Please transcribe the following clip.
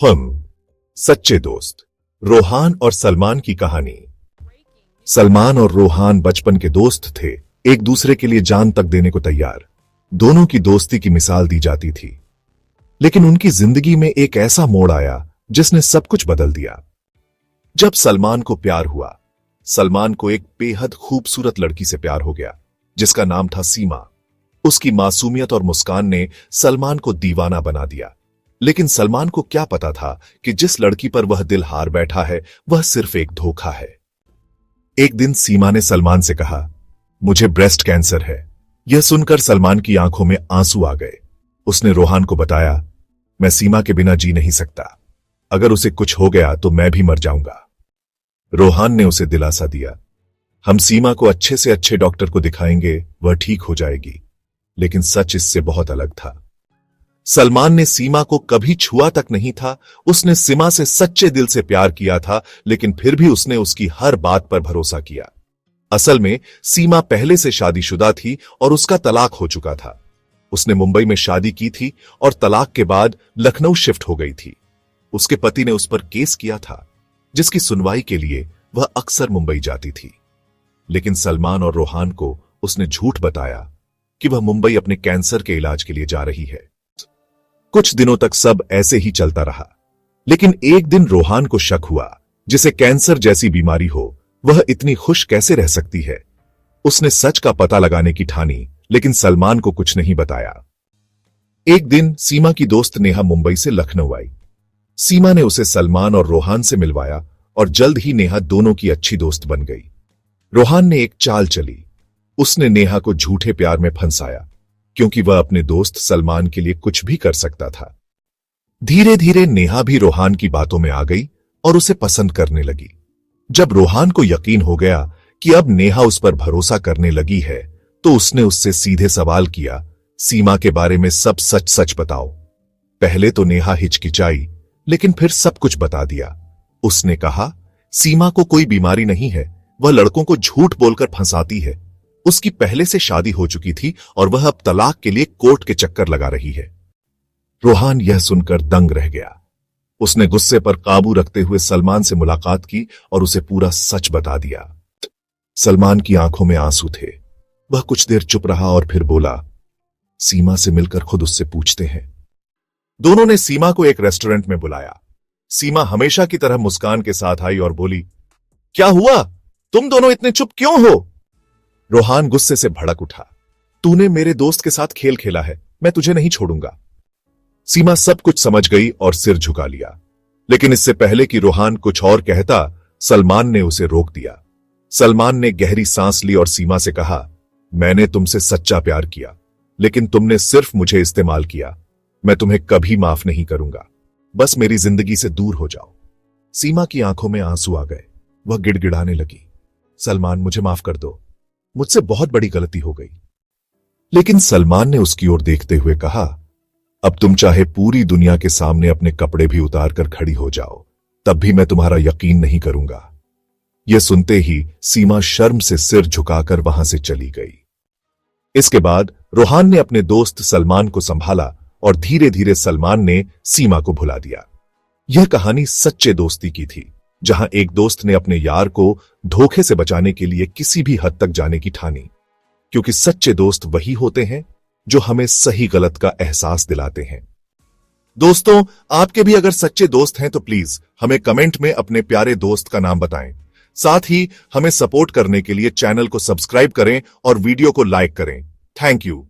हम सच्चे दोस्त, रोहान और सलमान की कहानी। सलमान और रोहान बचपन के दोस्त थे, एक दूसरे के लिए जान तक देने को तैयार। दोनों की दोस्ती की मिसाल दी जाती थी। लेकिन उनकी जिंदगी में एक ऐसा मोड़ आया जिसने सब कुछ बदल दिया। जब सलमान को प्यार हुआ, सलमान को एक बेहद खूबसूरत लड़की से प्यार हो गया जिसका नाम था सीमा। उसकी मासूमियत और मुस्कान ने सलमान को दीवाना बना दिया। लेकिन सलमान को क्या पता था कि जिस लड़की पर वह दिल हार बैठा है वह सिर्फ एक धोखा है। एक दिन सीमा ने सलमान से कहा, मुझे ब्रेस्ट कैंसर है। यह सुनकर सलमान की आंखों में आंसू आ गए। उसने रोहान को बताया, मैं सीमा के बिना जी नहीं सकता। अगर उसे कुछ हो गया तो मैं भी मर जाऊंगा। रोहान ने उसे दिलासा दिया, हम सीमा को अच्छे से अच्छे डॉक्टर को दिखाएंगे, वह ठीक हो जाएगी। लेकिन सच इससे बहुत अलग था। सलमान ने सीमा को कभी छुआ तक नहीं था। उसने सीमा से सच्चे दिल से प्यार किया था, लेकिन फिर भी उसने उसकी हर बात पर भरोसा किया। असल में सीमा पहले से शादीशुदा थी और उसका तलाक हो चुका था। उसने मुंबई में शादी की थी और तलाक के बाद लखनऊ शिफ्ट हो गई थी। उसके पति ने उस पर केस किया था, जिसकी सुनवाई के लिए वह अक्सर मुंबई जाती थी। लेकिन सलमान और रोहान को उसने झूठ बताया कि वह मुंबई अपने कैंसर के इलाज के लिए जा रही है। कुछ दिनों तक सब ऐसे ही चलता रहा। लेकिन एक दिन रोहान को शक हुआ, जिसे कैंसर जैसी बीमारी हो वह इतनी खुश कैसे रह सकती है। उसने सच का पता लगाने की ठानी, लेकिन सलमान को कुछ नहीं बताया। एक दिन सीमा की दोस्त नेहा मुंबई से लखनऊ आई। सीमा ने उसे सलमान और रोहान से मिलवाया और जल्द ही नेहा दोनों की अच्छी दोस्त बन गई। रोहान ने एक चाल चली। उसने नेहा को झूठे प्यार में फंसाया, क्योंकि वह अपने दोस्त सलमान के लिए कुछ भी कर सकता था। धीरे धीरे नेहा भी रोहान की बातों में आ गई और उसे पसंद करने लगी। जब रोहान को यकीन हो गया कि अब नेहा उस पर भरोसा करने लगी है, तो उसने उससे सीधे सवाल किया, सीमा के बारे में सब सच सच बताओ। पहले तो नेहा हिचकिचाई, लेकिन फिर सब कुछ बता दिया। उसने कहा, सीमा को कोई बीमारी नहीं है, वह लड़कों को झूठ बोलकर फंसाती है। उसकी पहले से शादी हो चुकी थी और वह अब तलाक के लिए कोर्ट के चक्कर लगा रही है। रोहान यह सुनकर दंग रह गया। उसने गुस्से पर काबू रखते हुए सलमान से मुलाकात की और उसे पूरा सच बता दिया। सलमान की आंखों में आंसू थे। वह कुछ देर चुप रहा और फिर बोला, सीमा से मिलकर खुद उससे पूछते हैं। दोनों ने सीमा को एक रेस्टोरेंट में बुलाया। सीमा हमेशा की तरह मुस्कान के साथ आई और बोली, क्या हुआ, तुम दोनों इतने चुप क्यों हो? रोहान गुस्से से भड़क उठा, तूने मेरे दोस्त के साथ खेल खेला है, मैं तुझे नहीं छोड़ूंगा। सीमा सब कुछ समझ गई और सिर झुका लिया। लेकिन इससे पहले कि रोहान कुछ और कहता, सलमान ने उसे रोक दिया। सलमान ने गहरी सांस ली और सीमा से कहा, मैंने तुमसे सच्चा प्यार किया, लेकिन तुमने सिर्फ मुझे इस्तेमाल किया। मैं तुम्हें कभी माफ नहीं करूंगा। बस मेरी जिंदगी से दूर हो जाओ। सीमा की आंखों में आंसू आ गए। वह गिड़गिड़ाने लगी, सलमान मुझे माफ कर दो, मुझसे बहुत बड़ी गलती हो गई। लेकिन सलमान ने उसकी ओर देखते हुए कहा, अब तुम चाहे पूरी दुनिया के सामने अपने कपड़े भी उतार कर खड़ी हो जाओ, तब भी मैं तुम्हारा यकीन नहीं करूंगा। यह सुनते ही सीमा शर्म से सिर झुकाकर वहां से चली गई। इसके बाद रोहान ने अपने दोस्त सलमान को संभाला और धीरे धीरे सलमान ने सीमा को भुला दिया। यह कहानी सच्चे दोस्ती की थी, जहां एक दोस्त ने अपने यार को धोखे से बचाने के लिए किसी भी हद तक जाने की ठानी। क्योंकि सच्चे दोस्त वही होते हैं जो हमें सही गलत का एहसास दिलाते हैं। दोस्तों, आपके भी अगर सच्चे दोस्त हैं तो प्लीज हमें कमेंट में अपने प्यारे दोस्त का नाम बताएं। साथ ही हमें सपोर्ट करने के लिए चैनल को सब्सक्राइब करें और वीडियो को लाइक करें। Thank you.